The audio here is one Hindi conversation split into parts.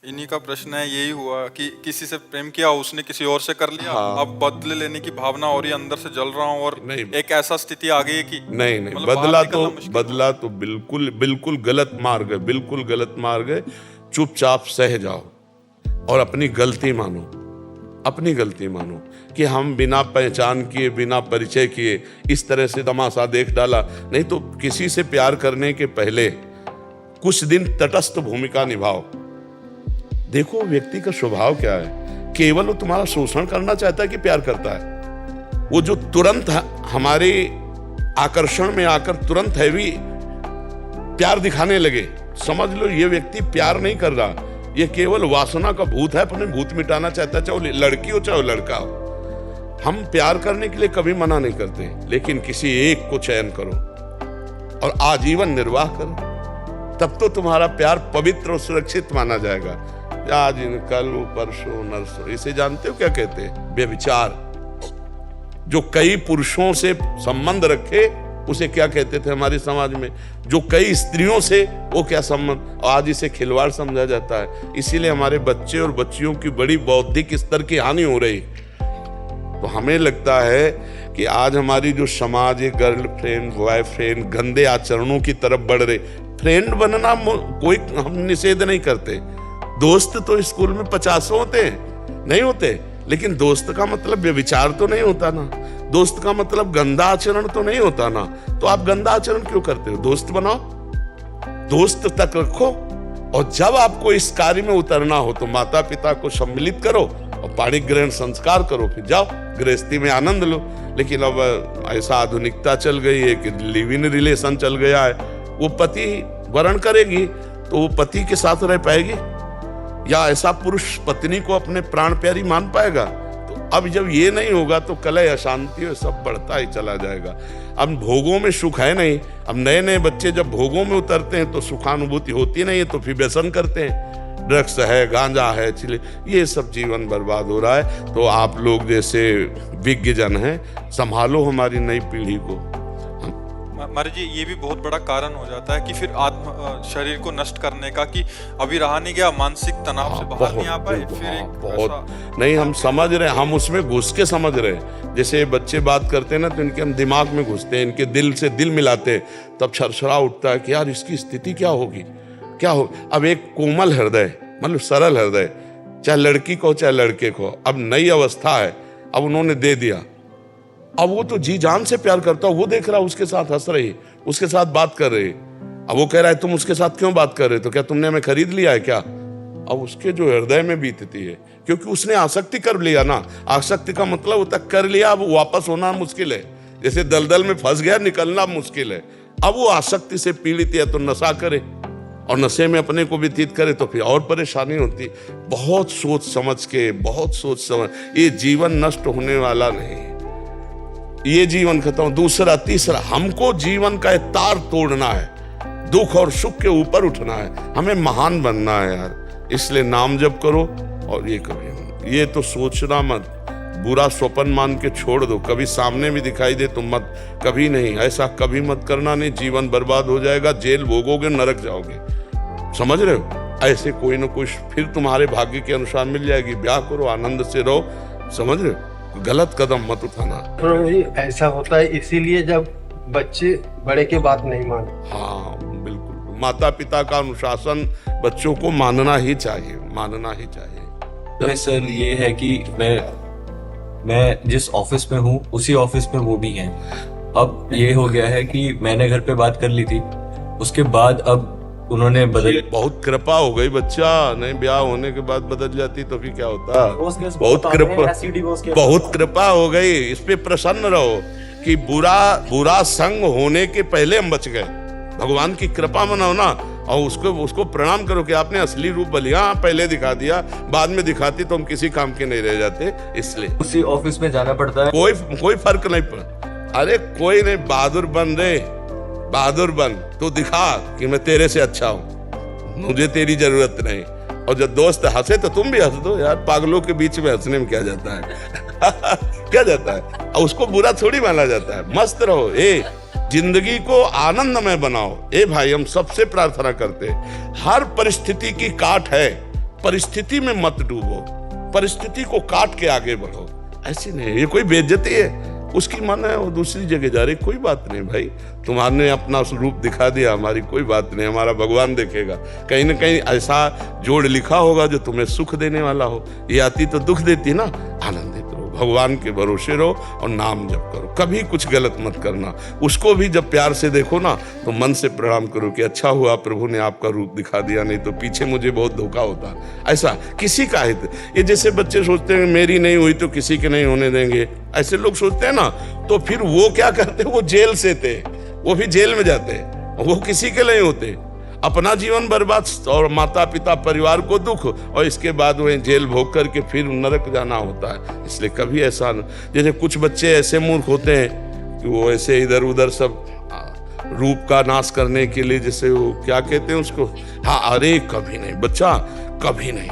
इन्हीं का प्रश्न है, यही हुआ कि किसी से प्रेम किया, उसने किसी और से कर लिया। हाँ। अब बदले लेने की भावना हो रही है, अंदर से जल रहा हूँ और नहीं। एक ऐसा स्थिति आ गई है कि नहीं नहीं, मतलब बाहर निकलना मुश्किल बदला तो बिल्कुल बिल्कुल गलत मार्ग है, बिल्कुल गलत मार्ग है। चुपचाप सह जाओ और अपनी गलती मानो, अपनी गलती मानो कि हम बिना पहचान किए, बिना परिचय किए इस तरह से तमाशा देख डाला। नहीं तो किसी से प्यार करने के पहले कुछ दिन तटस्थ भूमिका निभाओ, देखो व्यक्ति का स्वभाव क्या है। केवल वो तुम्हारा शोषण करना चाहता है कि प्यार करता है? वो जो तुरंत हमारे आकर्षण में आकर तुरंत हैवी प्यार दिखाने लगे, समझ लो ये व्यक्ति प्यार नहीं कर रहा, ये केवल वासना का भूत है, अपने भूत मिटाना चाहता है, चाहे लड़की हो चाहे लड़का हो। हम प्यार करने के लिए कभी मना नहीं करते, लेकिन किसी एक को चयन करो और आजीवन निर्वाह करो, तब तो तुम्हारा प्यार पवित्र और सुरक्षित माना जाएगा। आज कल परसों नरसों, इसे जानते हो क्या कहते हैं? व्यभिचार। जो कई पुरुषों से संबंध रखे उसे क्या कहते थे हमारे समाज में? जो कई स्त्रियों से, वो क्या संबंध? आज इसे खिलवाड़ समझा जाता है। इसीलिए हमारे बच्चे और बच्चियों की बड़ी बौद्धिक स्तर की हानि हो रही। तो हमें लगता है कि आज हमारी जो समाज है, गर्लफ्रेंड बॉयफ्रेंड गंदे आचरणों की तरफ बढ़ रहे। फ्रेंड बनना कोई हम निषेध नहीं करते, दोस्त तो स्कूल में 50 होते हैं, नहीं होते, लेकिन दोस्त का मतलब व्यभिचार तो नहीं होता ना, दोस्त का मतलब गंदा आचरण तो नहीं होता ना। तो आप गंदा आचरण क्यों करते हो? दोस्त बनाओ, दोस्त तक रखो, और जब आपको इस कार्य में उतरना हो तो माता पिता को सम्मिलित करो और पाणी ग्रहण संस्कार करो, फिर जाओ गृहस्थी में आनंद लो। लेकिन अब ऐसा आधुनिकता चल गई है कि लिव इन रिलेशन चल गया है। वो पति वरण करेगी तो वो पति के साथ रह पाएगी, या ऐसा पुरुष पत्नी को अपने प्राण प्यारी मान पाएगा? तो अब जब ये नहीं होगा तो कलह अशांति और सब बढ़ता ही चला जाएगा। अब भोगों में सुख है नहीं। अब नए नए बच्चे जब भोगों में उतरते हैं तो सुखानुभूति होती नहीं है, तो फिर व्यसन करते हैं, ड्रग्स है, गांजा है, चिले, ये सब जीवन बर्बाद हो रहा है। तो आप लोग जैसे विज्ञ जन हैं, संभालो हमारी नई पीढ़ी को। महाराज जी, ये भी बहुत बड़ा कारण हो जाता है कि फिर शरीर को नष्ट करने का, कि अभी रहा नहीं गया, मानसिक तनाव से बाहर नहीं आ पाए, फिर एक बहुत नहीं, हम समझ रहे, हम उसमें घुस के समझ रहे। जैसे बच्चे बात करते हैं ना, तो इनके हम दिमाग में घुसते हैं, इनके दिल से दिल मिलाते हैं, तब छरछरा उठता है कि यार इसकी स्थिति क्या होगी, क्या हो। अब एक कोमल हृदय, मतलब सरल हृदय, चाहे लड़की को चाहे लड़के को, अब नई अवस्था है, अब उन्होंने दे दिया, अब वो तो जी जान से प्यार करता है, वो देख रहा, उसके साथ हंस रही, उसके साथ बात कर रही। अब वो कह रहा है तुम उसके साथ क्यों बात कर रहे, तो क्या तुमने हमें खरीद लिया है क्या? अब उसके जो हृदय में बीतती है, क्योंकि उसने आसक्ति कर लिया ना। आसक्ति का मतलब होता है कर लिया, अब वापस होना मुश्किल है। जैसे दलदल में फंस गया, निकलना मुश्किल है। अब वो आसक्ति से पीड़ित है तो नशा करे, और नशे में अपने को व्यतीत करे तो फिर और परेशानी होती। बहुत सोच समझ के, बहुत सोच समझ, ये जीवन नष्ट होने वाला नहीं, ये जीवन खत्म। दूसरा तीसरा, हमको जीवन का तार तोड़ना है, दुख और सुख के ऊपर उठना है, हमें महान बनना है यार। इसलिए नाम जप करो, और ये कभी ये तो सोचना मत, बुरा स्वप्न मान के छोड़ दो। कभी सामने भी दिखाई दे तो मत, कभी नहीं, ऐसा कभी मत करना, नहीं जीवन बर्बाद हो जाएगा, जेल भोगोगे, नरक जाओगे। समझ रहे हो? ऐसे कोई ना कोई फिर तुम्हारे भाग्य के अनुसार मिल जाएगी। ब्याह करो, आनंद से रहो, समझ रहे हो? गलत कदम मत उठाना। ऐसा होता है, इसीलिए जब बच्चे बड़े की बात नहीं मानते। हाँ बिल्कुल, माता पिता का अनुशासन बच्चों को मानना ही चाहिए, मानना ही चाहिए। तो सर ये है कि मैं जिस ऑफिस में हूँ उसी ऑफिस में वो भी हैं। अब ये हो गया है कि मैंने घर पे बात कर ली थी, उसके बाद अब उन्होंने बदल, बहुत कृपा हो गई बच्चा, नहीं ब्याह होने के बाद बदल जाती तो फिर क्या होता? बहुत कृपा हो गई। इस पे प्रसन्न रहो कि बुरा संग होने के पहले हम बच गए। भगवान की कृपा मनाओ ना, और उसको प्रणाम करो कि आपने असली रूप बलिया पहले दिखा दिया, बाद में दिखाती तो हम किसी काम के नहीं रह जाते। इसलिए उसी ऑफिस में जाना पड़ता है। कोई फर्क नहीं पड़ा। अरे कोई नहीं, बहादुर बन रे, बहादुर बन, तू दिखा कि मैं तेरे से अच्छा हूं, मुझे तेरी जरूरत नहीं। और जब दोस्त हंसे तो तुम भी हंस दो यार, पागलों के बीच में हंसने में क्या जाता है? क्या जाता है? और उसको बुरा थोड़ी माना जाता है। मस्त रहो, जिंदगी को आनंदमय बनाओ। भाई हम सबसे प्रार्थना करते हैं, हर परिस्थिति की काट है, परिस्थिति में मत डूबो, परिस्थिति को काट के आगे बढ़ो। ऐसी नहीं, ये कोई बेइज्जती है, उसकी मन है वो दूसरी जगह जा रही, कोई बात नहीं भाई, तुम्हारे अपना रूप दिखा दिया, हमारी कोई बात नहीं, हमारा भगवान देखेगा। कहीं ना कहीं ऐसा जोड़ लिखा होगा जो तुम्हें सुख देने वाला हो, ये आती तो दुख देती ना। आनंदित रहो, भगवान के भरोसे रहो और नाम जप करो, कभी कुछ गलत मत करना। उसको भी जब प्यार से देखो ना तो मन से प्रणाम करो कि अच्छा हुआ प्रभु ने आपका रूप दिखा दिया, नहीं तो पीछे मुझे बहुत धोखा होता। ऐसा किसी का हित, ये जैसे बच्चे सोचते हैं मेरी नहीं हुई तो किसी के नहीं होने देंगे, ऐसे लोग सोचते हैं ना, तो फिर वो क्या करते, वो जेल से थे, वो भी जेल में जाते, वो किसी के नहीं होते। अपना जीवन बर्बाद और माता पिता परिवार को दुख, और इसके बाद वह जेल भोग करके फिर नरक जाना होता है। इसलिए कभी ऐसा जैसे कुछ बच्चे ऐसे मूर्ख होते हैं कि वो ऐसे इधर उधर सब रूप का नाश करने के लिए, जैसे वो क्या कहते हैं उसको, हाँ अरे कभी नहीं बच्चा, कभी नहीं।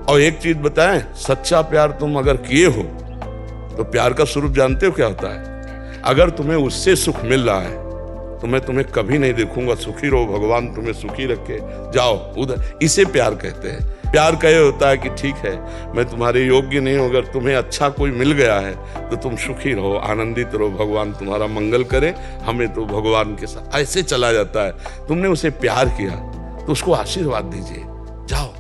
और एक चीज बताएं, सच्चा प्यार तुम अगर किए हो तो प्यार का स्वरूप जानते हो क्या होता है? अगर तुम्हें उससे सुख मिल रहा है तो मैं तुम्हें कभी नहीं देखूंगा, सुखी रहो, भगवान तुम्हें सुखी रखे, जाओ उधर। इसे प्यार कहते हैं। प्यार कहे होता है कि ठीक है मैं तुम्हारे योग्य नहीं हूं, अगर तुम्हें अच्छा कोई मिल गया है तो तुम सुखी रहो, आनंदित रहो, भगवान तुम्हारा मंगल करे, हमें तो भगवान के साथ ऐसे चला जाता है। तुमने उसे प्यार किया तो उसको आशीर्वाद दीजिए, जाओ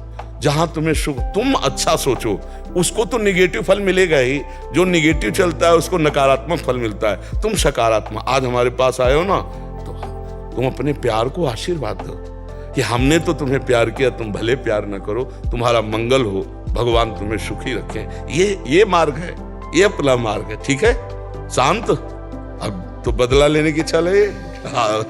जहां तुम्हें सुख, तुम अच्छा सोचो, उसको तो निगेटिव फल मिलेगा ही, जो निगेटिव चलता है उसको नकारात्मक फल मिलता है। तुम सकारात्मक, आज हमारे पास आए हो ना, तो तुम अपने प्यार को आशीर्वाद दो कि हमने तो तुम्हें प्यार किया, तुम भले प्यार न करो, तुम्हारा मंगल हो, भगवान तुम्हें सुखी रखे। ये मार्ग है, ये अपना मार्ग है, ठीक है। शांत, अब तो बदला लेने की इच्छा लगे। हाँ